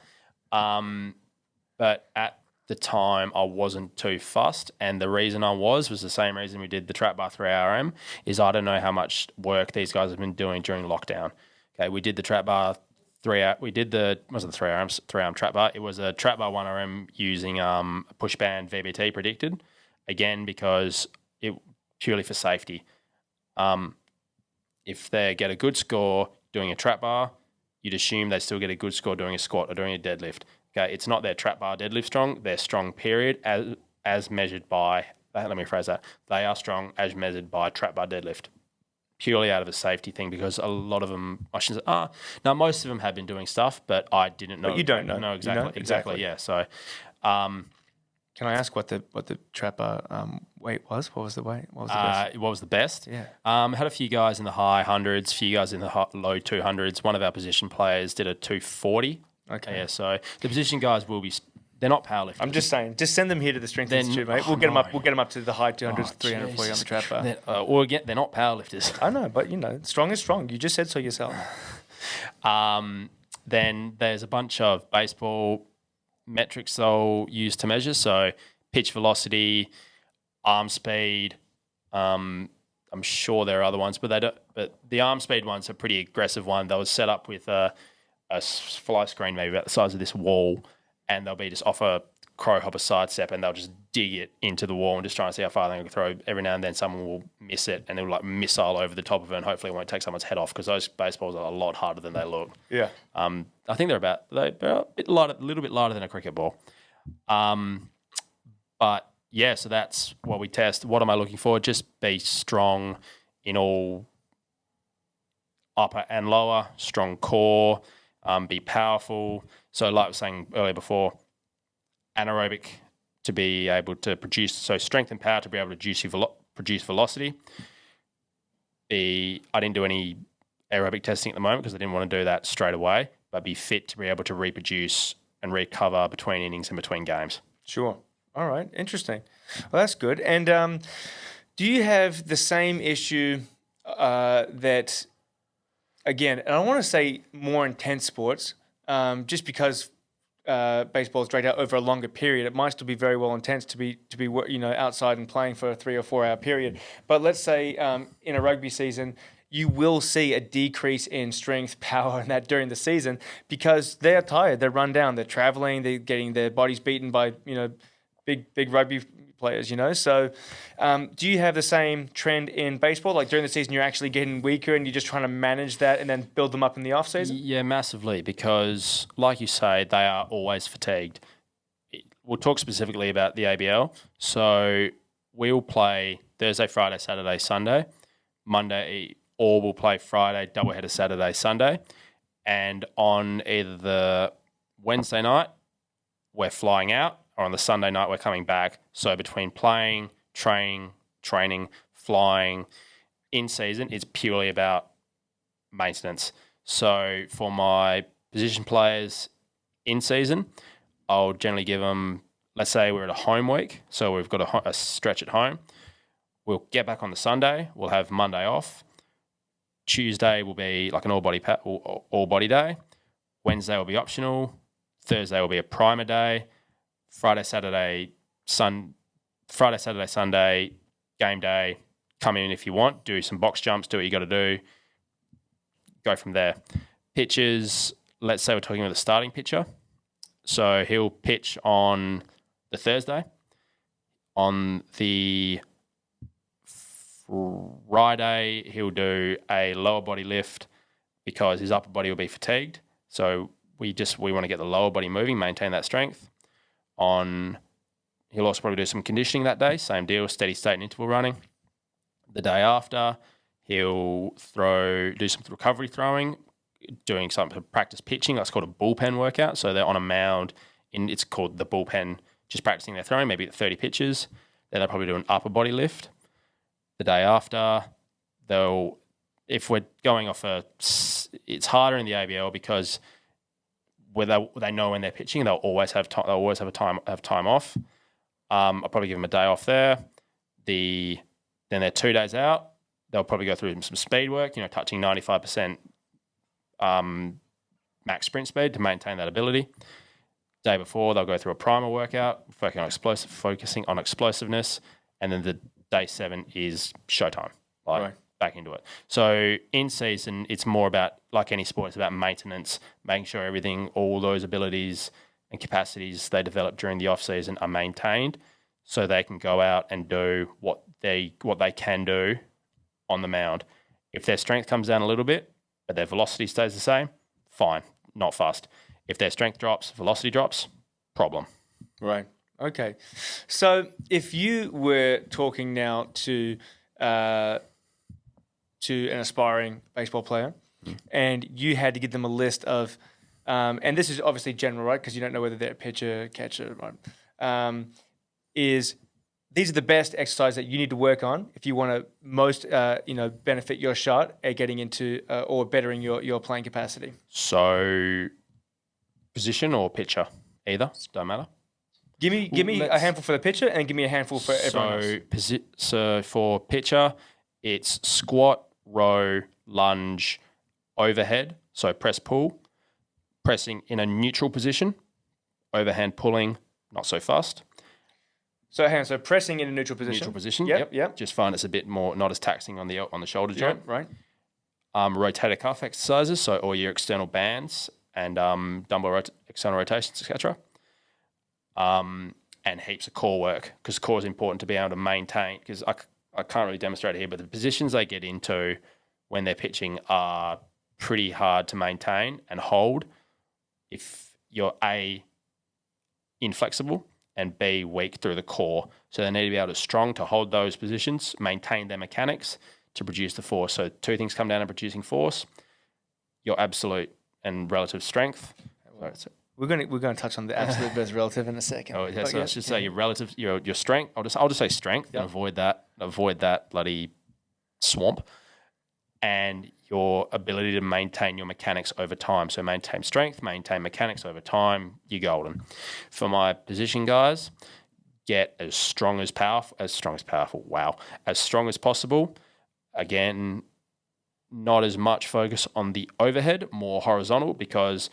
S1: But at the time, I wasn't too fussed. And the reason I was the same reason we did the trap bar 3RM is I don't know how much work these guys have been doing during lockdown. Okay, we did the trap bar 3RM. We did wasn't the 3RM trap bar. It was a trap bar 1RM using a push band VBT predicted. Again, because it purely for safety. If they get a good score doing a trap bar, you'd assume they still get a good score doing a squat or doing a deadlift. Okay, it's not their trap bar deadlift strong. They're strong, period, as measured by, let me phrase that, they are strong as measured by trap bar deadlift. Purely out of a safety thing because a lot of them, I shouldn't say, now most of them have been doing stuff, but I didn't know.
S2: But you don't know.
S1: No, exactly.
S2: You know? Exactly.
S1: Yeah, so
S2: Can I ask what the trapper weight was? What was the weight? What was the best?
S1: What was the best?
S2: Yeah.
S1: Had a few guys in the high hundreds, few guys in the low 200s. One of our position players did a 240.
S2: Okay.
S1: Yeah, so the position guys will be. They're not powerlifters.
S2: I'm just saying, just send them here to the Strength Institute, mate. We'll get them up. We'll get them up to the high 200s, 300 for you on the trapper.
S1: They're not powerlifters.
S2: I know, but strong is strong. You just said so yourself.
S1: Then there's a bunch of baseball metrics they'll use to measure. So pitch velocity, arm speed. I'm sure there are other ones, but they don't. But the arm speed one's a pretty aggressive one. They was set up with a fly screen maybe about the size of this wall, and they'll be just off a crow hopper sidestep, and they'll just dig it into the wall and just try and see how far they can throw. Every now and then someone will miss it, and it'll like missile over the top of it, and hopefully it won't take someone's head off, because those baseballs are a lot harder than they look.
S2: Yeah.
S1: I think they're a little bit lighter than a cricket ball. But yeah, so that's what we test. What am I looking for? Just be strong in all upper and lower, strong core, be powerful. So like I was saying earlier before, anaerobic to be able to produce, so strength and power to be able to produce velocity. I didn't do any aerobic testing at the moment because I didn't want to do that straight away, but be fit to be able to reproduce and recover between innings and between games.
S2: Sure. All right. Interesting. Well, that's good. And do you have the same issue that, again, and I want to say more intense sports, just because baseball is dragged out over a longer period, it might still be very well intense to be outside and playing for a 3 or 4 hour period. But let's say in a rugby season, you will see a decrease in strength, power, and that during the season because they're tired, they're run down, they're traveling, they're getting their bodies beaten by big rugby players. So do you have the same trend in baseball? Like during the season, you're actually getting weaker and you're just trying to manage that and then build them up in the off season?
S1: Yeah, massively, because like you say, they are always fatigued. We'll talk specifically about the ABL. So we'll play Thursday, Friday, Saturday, Sunday, Monday, or we'll play Friday, doubleheader Saturday, Sunday. And on either the Wednesday night, we're flying out, or on the Sunday night, we're coming back. So between playing, training, flying, in season, it's purely about maintenance. So for my position players in season, I'll generally give them, let's say we're at a home week, so we've got a stretch at home. We'll get back on the Sunday. We'll have Monday off. Tuesday will be like an all-body day. Wednesday will be optional. Thursday will be a primer day. Friday, Saturday, Sunday, game day. Come in if you want. Do some box jumps. Do what you got to do. Go from there. Pitches. Let's say we're talking about the starting pitcher. So he'll pitch on the Thursday. On the Friday, he'll do a lower body lift because his upper body will be fatigued. So we want to get the lower body moving, maintain that strength. He'll also probably do some conditioning that day. Same deal, steady state and interval running. The day after, he'll do some recovery throwing, doing something to practice pitching. That's called a bullpen workout. So they're on a mound, it's called the bullpen, just practicing their throwing, maybe at 30 pitches. Then they'll probably do an upper body lift. The day after, if we're going off it's harder in the ABL because where they know when they're pitching, they'll always have time off. I'll probably give them a day off there. Then they're 2 days out. They'll probably go through some speed work, touching 95% max sprint speed to maintain that ability. Day before, they'll go through a primer workout, focusing on explosiveness, and then the day 7 is showtime, back into it. So in season, it's more about, like any sport, it's about maintenance, making sure all those abilities and capacities they develop during the off season are maintained, so they can go out and do what they can do on the mound. If their strength comes down a little bit, but their velocity stays the same, fine, not fast. If their strength drops, velocity drops, problem.
S2: Right. Okay. So if you were talking now to an aspiring baseball player and you had to give them a list of, and this is obviously general, right? Because you don't know whether they're a pitcher, catcher, right? is these are the best exercises that you need to work on if you want to most benefit your shot at getting into or bettering your playing capacity.
S1: So position or pitcher, either don't matter.
S2: Give me a handful for the pitcher and give me a handful for everyone else.
S1: So for pitcher, it's squat, row, lunge, overhead. So press pull, pressing in a neutral position, overhand pulling, not so fast.
S2: So pressing in a neutral position.
S1: Neutral position.
S2: Yep.
S1: Just find it's a bit more not as taxing on the shoulder joint.
S2: Right.
S1: Rotator cuff exercises, so all your external bands and dumbbell external rotations, etc. And heaps of core work, because core is important to be able to maintain. Because I can't really demonstrate it here, but the positions they get into when they're pitching are pretty hard to maintain and hold if you're A, inflexible, and B, weak through the core. So they need to be able to strong to hold those positions, maintain their mechanics to produce the force. So two things come down to producing force: your absolute and relative strength.
S2: We're going to touch on the absolute versus relative in a second.
S1: Oh, yeah, so I should say your relative, your strength. I'll just say strength and avoid that bloody swamp, and your ability to maintain your mechanics over time. So maintain strength, maintain mechanics over time. You're golden. For my position guys, get as strong as powerful. Wow, as strong as possible. Again, not as much focus on the overhead, more horizontal, because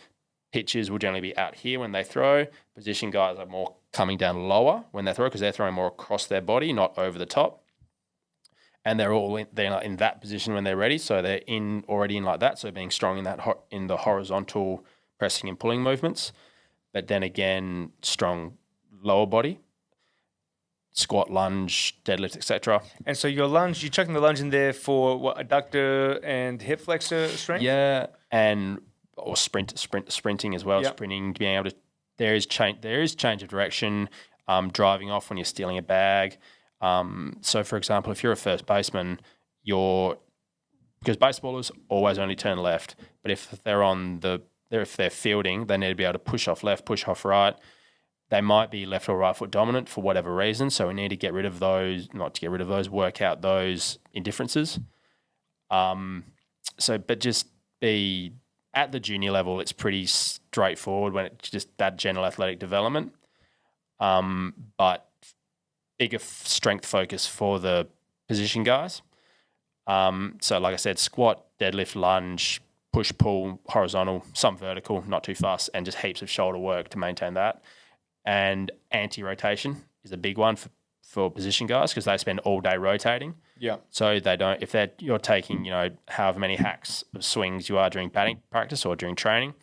S1: pitchers will generally be out here when they throw. Position guys are more coming down lower when they throw, because they're throwing more across their body, not over the top. And they're in that position when they're ready, so they're already in like that. So being strong in the horizontal pressing and pulling movements, but then again strong lower body, squat, lunge, deadlift, etc.
S2: And so your lunge, you're chucking the lunge in there for what, adductor and hip flexor strength?
S1: Yeah, or sprinting as well. Yep. Sprinting, being able to, there is change of direction, driving off when you're stealing a bag. So for example, if you're a first baseman, because baseballers always only turn left, but if they're fielding, they need to be able to push off left, push off right. They might be left or right foot dominant for whatever reason, so we need to work out those indifferences. But just be at the junior level, it's pretty straightforward when it's just that general athletic development. But bigger strength focus for the position guys. So like I said, squat, deadlift, lunge, push, pull, horizontal, some vertical, not too fast, and just heaps of shoulder work to maintain that. And anti-rotation is a big one for position guys, because they spend all day rotating.
S2: Yeah.
S1: So you're taking, however many hacks of swings you are during batting practice or during training,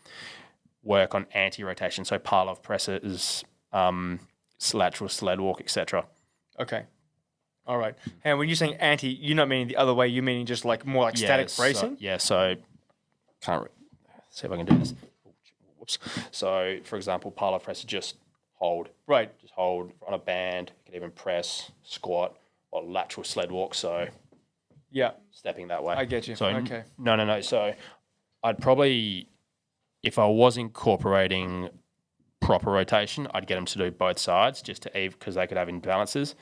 S1: work on anti-rotation. So Parlov presses, lateral sled walk, etc.
S2: Okay. All right. And when you're saying anti, you're not meaning the other way. You're meaning just like more like static bracing?
S1: So can't see if I can do this. Whoops. So, for example, Parlov press, just hold.
S2: Right.
S1: Just hold on a band. You can even press, squat, or lateral sled walk. So,
S2: yeah,
S1: stepping that way.
S2: I get you.
S1: So,
S2: okay.
S1: No. So, I'd probably, if I was incorporating proper rotation, I'd get them to do both sides just to because they could have imbalances,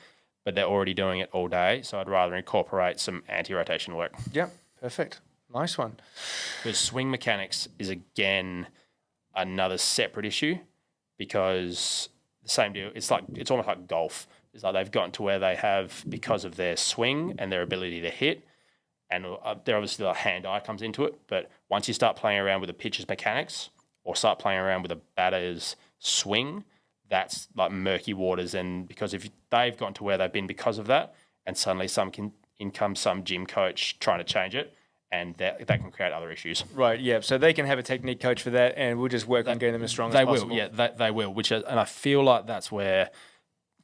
S1: but they're already doing it all day. So, I'd rather incorporate some anti-rotation work.
S2: Yeah, perfect. Nice one.
S1: Because swing mechanics is, again, another separate issue, because the same deal. It's almost like golf. It's like they've gotten to where they have, because of their swing and their ability to hit, and they're obviously the hand-eye comes into it. But once you start playing around with a pitcher's mechanics or start playing around with a batter's swing, that's like murky waters. And because if they've gotten to where they've been because of that, and suddenly in comes some gym coach trying to change it, and that can create other issues.
S2: Right, yeah. So they can have a technique coach for that, and we'll just work on getting them as strong as possible.
S1: They will. And I feel like that's where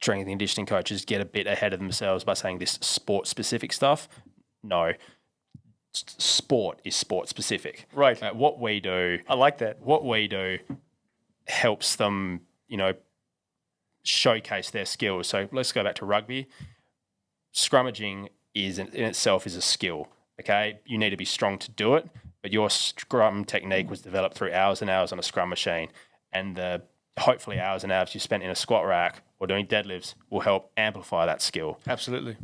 S1: strength and conditioning coaches get a bit ahead of themselves by saying this sport-specific stuff. No, sport is sport-specific.
S2: Right.
S1: What we do...
S2: I like that.
S1: What we do helps them, showcase their skills. So let's go back to rugby. Scrummaging in itself is a skill. Okay, you need to be strong to do it, but your scrum technique was developed through hours and hours on a scrum machine, and the hopefully hours and hours you spent in a squat rack or doing deadlifts will help amplify that skill.
S2: Absolutely.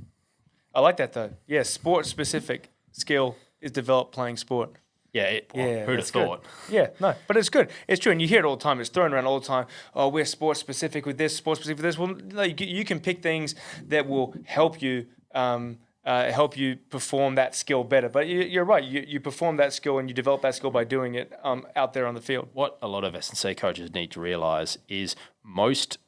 S2: I like that though. Yeah, sport-specific skill is developed playing sport.
S1: Yeah, who'd have thought?
S2: Good. Yeah, no, but it's good. It's true, and you hear it all the time. It's thrown around all the time. Oh, we're sport-specific with this, sport-specific with this. Well, no, you can pick things that will help you perform that skill better. But you're right. You perform that skill and you develop that skill by doing it out there on the field.
S1: What a lot of S&C coaches need to realise is most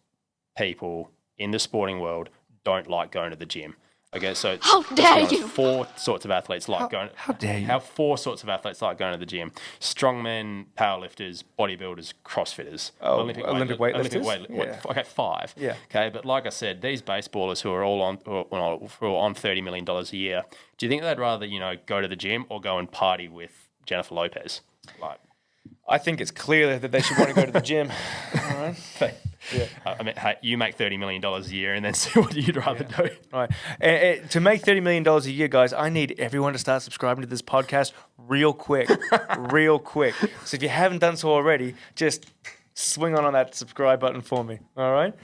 S1: people in the sporting world don't like going to the gym. Okay, so
S3: how dare you?
S1: Four sorts of athletes like going.
S2: How dare you?
S1: How four sorts of athletes like going to the gym: strongmen, powerlifters, bodybuilders, CrossFitters.
S2: Oh, Olympic weightlifters.
S1: Yeah. Okay, 5.
S2: Yeah.
S1: Okay, but like I said, these baseballers who are all on $30 million a year, do you think they'd rather go to the gym or go and party with Jennifer Lopez? Like,
S2: I think it's clear that they should want to go to the gym. All right.
S1: Yeah. I mean, hey, you make $30 million a year and then see what you'd rather do.
S2: All right. To make $30 million a year, guys, I need everyone to start subscribing to this podcast real quick. Real quick. So if you haven't done so already, just swing on that subscribe button for me. All right.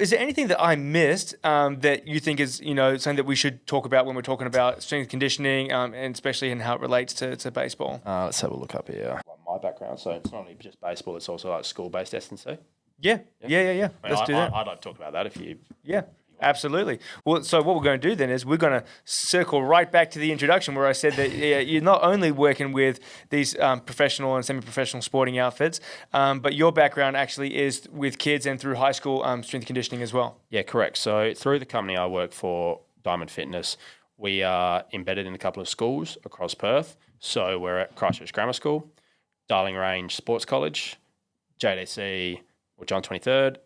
S2: Is there anything that I missed that you think is, something that we should talk about when we're talking about strength conditioning and especially in how it relates to baseball?
S1: Let's have a look up here. My background, so it's not only just baseball, it's also like school-based S&C.
S2: Yeah. Let's do that.
S1: I'd like to talk about that if you...
S2: Yeah, absolutely. Well, so what we're going to do then is we're going to circle right back to the introduction where I said that you're not only working with these professional and semi-professional sporting outfits, but your background actually is with kids and through high school strength conditioning as well.
S1: Yeah, correct. So through the company I work for, Diamond Fitness, we are embedded in a couple of schools across Perth. So we're at Christchurch Grammar School, Darling Range Sports College, JDC, or John 23rd,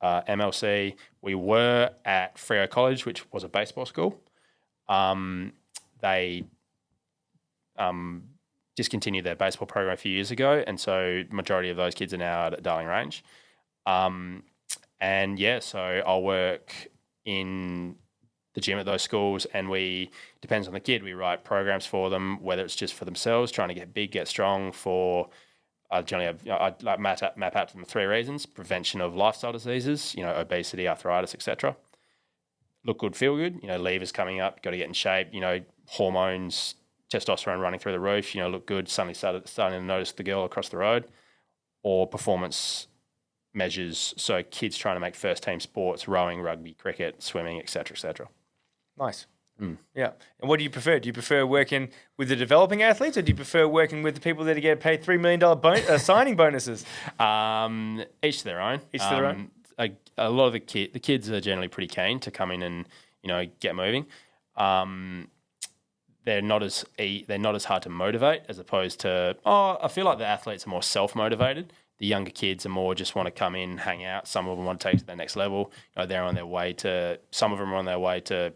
S1: MLC. We were at Freo College, which was a baseball school. They discontinued their baseball program a few years ago, and so the majority of those kids are now at Darling Range. So I'll work in the gym at those schools, and depends on the kid, we write programs for them, whether it's just for themselves, trying to get big, get strong, I generally have, map out to them 3 reasons: prevention of lifestyle diseases, obesity, arthritis, etc. Look good, feel good. Levers coming up, got to get in shape. Hormones, testosterone running through the roof. Look good. Suddenly starting to notice the girl across the road. Or performance measures. So kids trying to make first team sports: rowing, rugby, cricket, swimming, etc., etc.
S2: Nice. Yeah. And what do you prefer? Do you prefer working with the developing athletes, or do you prefer working with the people that get paid $3 million signing bonuses?
S1: Each to their own.
S2: Each to their own.
S1: A lot of the kids are generally pretty keen to come in and get moving. They're not as hard to motivate as opposed to I feel like the athletes are more self-motivated. The younger kids are more just want to come in, hang out. Some of them want to take it to the next level. They're on their way to. Some of them are on their way to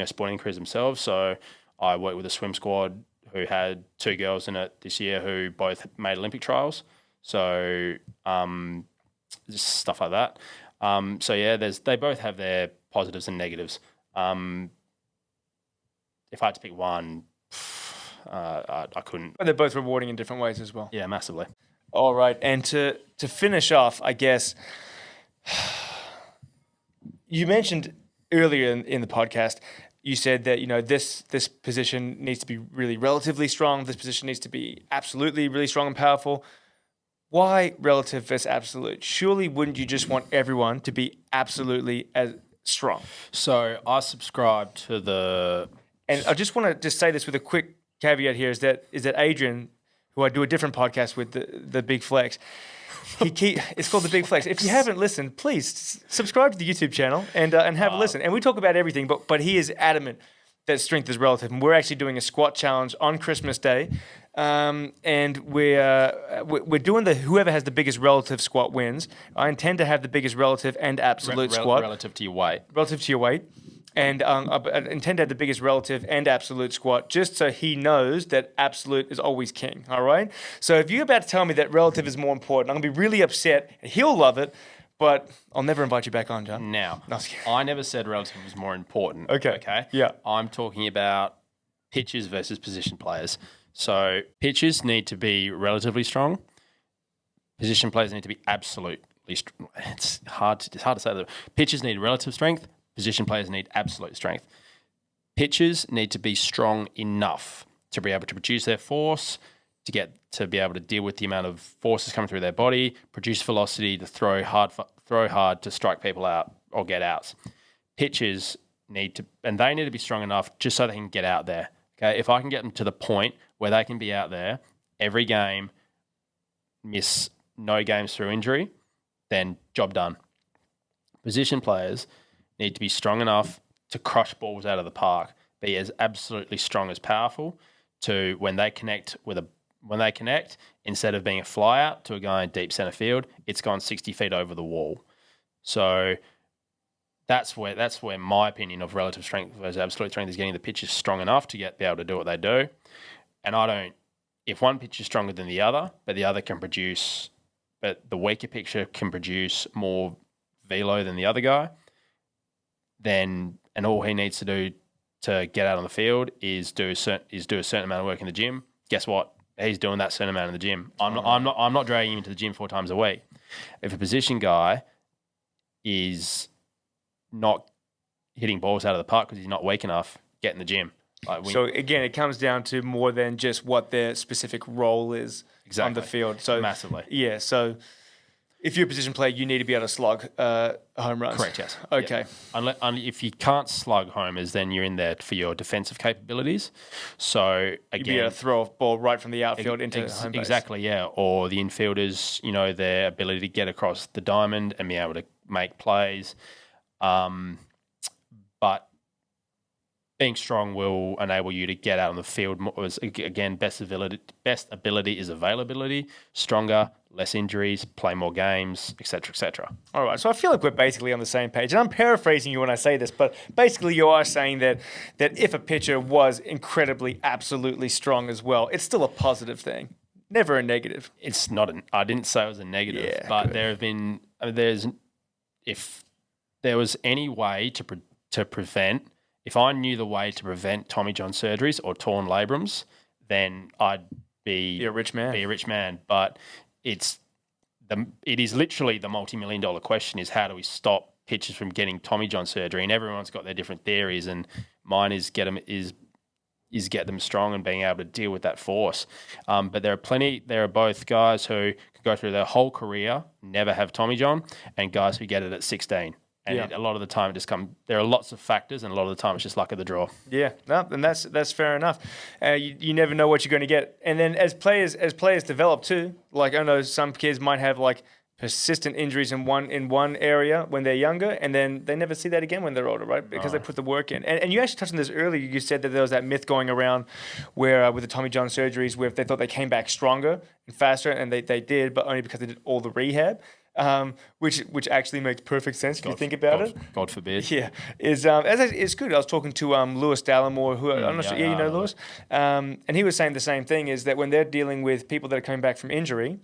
S1: sporting careers themselves. So I worked with a swim squad who had 2 girls in it this year who both made Olympic trials. So just stuff like that. They both have their positives and negatives. If I had to pick one, I couldn't.
S2: But they're both rewarding in different ways as well.
S1: Yeah, massively.
S2: All right. And to finish off, I guess, you mentioned earlier in the podcast, you said that this position needs to be really relatively strong. This position needs to be absolutely really strong and powerful. Why relative versus absolute? Surely wouldn't you just want everyone to be absolutely as strong?
S1: So I subscribe to the...
S2: And I just want to say this with a quick caveat here is that Adrian, who I do a different podcast with, the Big Flex, it's called The Big Flex. If you haven't listened, please subscribe to the YouTube channel and have a listen. And we talk about everything, but he is adamant that strength is relative. And we're actually doing a squat challenge on Christmas Day. And we're doing whoever has the biggest relative squat wins. I intend to have the biggest relative and absolute squat.
S1: Relative to your weight.
S2: Relative to your weight. And I intend to have the biggest relative and absolute squat just so he knows that absolute is always king, all right? So if you're about to tell me that relative is more important, I'm going to be really upset. He'll love it, but I'll never invite you back on, John.
S1: Now, I never said relative was more important.
S2: Okay. Yeah.
S1: I'm talking about pitchers versus position players. So pitchers need to be relatively strong. Position players need to be absolute it's hard to say that. Pitchers need relative strength. Position players need absolute strength. Pitchers need to be strong enough to be able to produce their force, to be able to deal with the amount of forces coming through their body, produce velocity, to throw hard to strike people out or get outs. Pitchers need to be strong enough just so they can get out there. Okay, if I can get them to the point where they can be out there every game, miss no games through injury, then job done. Position players need to be strong enough to crush balls out of the park, be as absolutely strong as powerful to when they connect, instead of being a fly out to a guy in deep center field, it's gone 60 feet over the wall. So that's where my opinion of relative strength versus absolute strength is getting the pitchers strong enough to be able to do what they do. And if one pitcher is stronger than the other, but the other can produce, but the weaker pitcher can produce more velo than the other guy, and all he needs to do to get out on the field is do a certain amount of work in the gym. Guess what? He's doing that certain amount in the gym. I'm not dragging him into the gym 4 times a week. If a position guy is not hitting balls out of the park because he's not weak enough, get in the gym.
S2: So again, it comes down to more than just what their specific role is on the field. So
S1: massively.
S2: Yeah. So if you're a position player, you need to be able to slug home runs.
S1: Correct. Yes.
S2: Okay.
S1: Yeah. If you can't slug homers, then you're in there for your defensive capabilities. So again,
S2: you'd be able to throw a ball right from the outfield into home base.
S1: Exactly. Yeah. Or the infielders, their ability to get across the diamond and be able to make plays. But being strong will enable you to get out on the field more. Again, best ability is availability. Stronger, less injuries, play more games, etc., etc.
S2: All right, so I feel like we're basically on the same page. And I'm paraphrasing you when I say this, but basically you are saying that if a pitcher was incredibly, absolutely strong as well, it's still a positive thing, never a negative.
S1: It's not. I didn't say it was a negative, but good. If there was any way to prevent. If I knew the way to prevent Tommy John surgeries or torn labrums, then I'd be
S2: a rich man.
S1: But it is literally the multi-million-dollar question: is how do we stop pitchers from getting Tommy John surgery? And everyone's got their different theories, and mine is get them strong and being able to deal with that force. But there are both guys who can go through their whole career, never have Tommy John, and guys who get it at 16. And a lot of the time, there are lots of factors, and a lot of the time, it's just luck of the draw.
S2: Yeah, no, and that's fair enough. You never know what you're going to get. And then as players develop too, like I know some kids might have like persistent injuries in one area when they're younger, and then they never see that again when they're older, right? Because they put the work in. And you actually touched on this earlier. You said that there was that myth going around where with the Tommy John surgeries, where they thought they came back stronger and faster, and they did, but only because they did all the rehab. Which actually makes perfect sense if you think about it.
S1: God forbid.
S2: Yeah, it's good. I was talking to Lewis Dallimore, who I'm not sure. Yeah, you know Lewis, and he was saying the same thing: is that when they're dealing with people that are coming back from injury,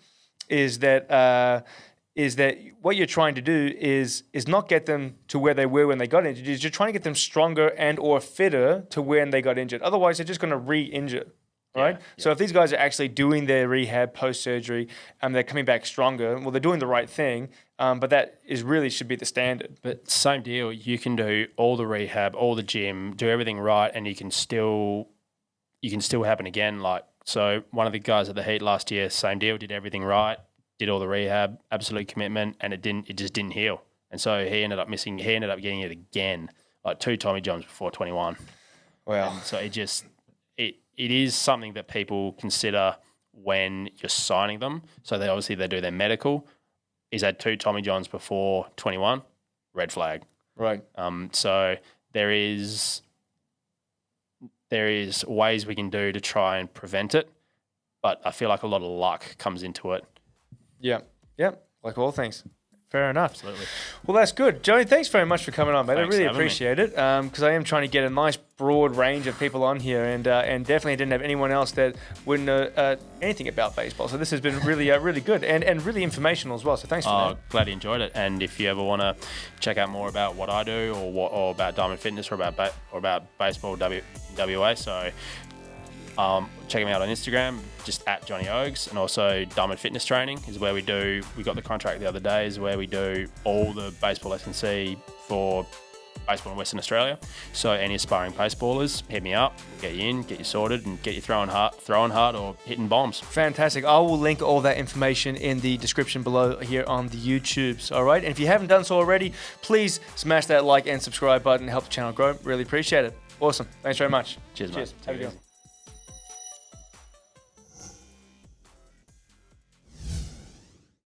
S2: is that what you're trying to do is not get them to where they were when they got injured. You're trying to get them stronger and or fitter to when they got injured. Otherwise, they're just going to re-injure. Right? Yeah. So if these guys are actually doing their rehab post-surgery and they're coming back stronger, well, they're doing the right thing, but that should be the standard.
S1: But same deal, you can do all the rehab, all the gym, do everything right, and you can still happen again. Like, so one of the guys at the Heat last year, same deal, did everything right, did all the rehab, absolute commitment, and it just didn't heal. And so he ended up getting it again, like 2 Tommy Johns before 21.
S2: Wow.
S1: And so it is something that people consider when you're signing them. So they do their medical. He's had 2 Tommy Johns before 21, red flag.
S2: Right.
S1: So there is ways we can do to try and prevent it, but I feel like a lot of luck comes into it.
S2: Yeah. Like all things. Fair enough.
S1: Absolutely.
S2: Well, that's good. Jonny, thanks very much for coming on, mate.
S1: Thanks
S2: I really appreciate it because I am trying to get a nice broad range of people on here and definitely didn't have anyone else that wouldn't know anything about baseball. So this has been really, really good and really informational as well. So thanks for that.
S1: Glad you enjoyed it. And if you ever want to check out more about what I do or about Diamond Fitness or about baseball WA, so Check me out on Instagram, just at Jonny Ogs, and also Diamond Fitness Training is where we got the contract the other day, is where we do all the baseball S&C for baseball in Western Australia. So any aspiring baseballers, hit me up, we'll get you in, get you sorted, and get you throwing hard or hitting bombs.
S2: Fantastic. I will link all that information in the description below here on the YouTubes. All right. And if you haven't done so already, please smash that like and subscribe button. Help the channel grow. Really appreciate it. Awesome. Thanks very much.
S1: Cheers, mate.
S2: Have a good one.